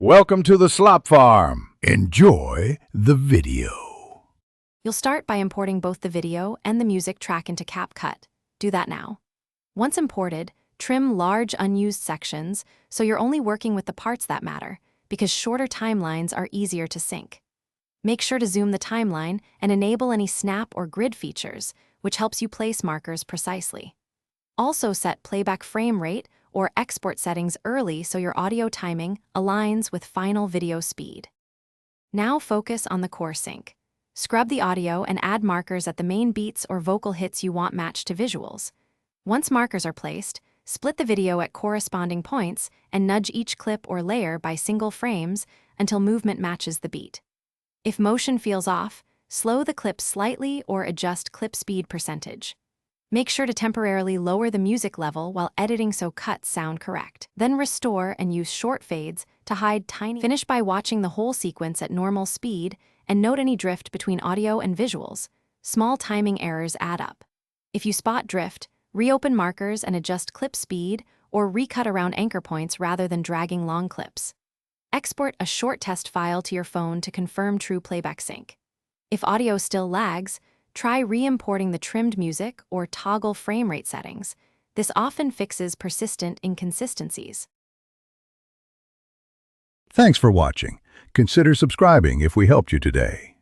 Welcome to the Slop Farm. Enjoy the video. You'll start by importing both the video and the music track into Capcut. Do that now. Once imported, trim large unused sections so you're only working with the parts that matter, because shorter timelines are easier to sync. Make sure to zoom the timeline and enable any snap or grid features, which helps you place markers precisely. Also set playback frame rate or export settings early so your audio timing aligns with final video speed. Now focus on the core sync. Scrub the audio and add markers at the main beats or vocal hits you want matched to visuals. Once markers are placed, split the video at corresponding points and nudge each clip or layer by single frames until movement matches the beat. If motion feels off, slow the clip slightly or adjust clip speed percentage. Make sure to temporarily lower the music level while editing so cuts sound correct. Then restore and use short fades to hide tiny. Finish by watching the whole sequence at normal speed and note any drift between audio and visuals. Small timing errors add up. If you spot drift, reopen markers and adjust clip speed or recut around anchor points rather than dragging long clips. Export a short test file to your phone to confirm true playback sync. If audio still lags, try re-importing the trimmed music or toggle frame rate settings. This often fixes persistent inconsistencies. Thanks for watching. Consider subscribing if we helped you today.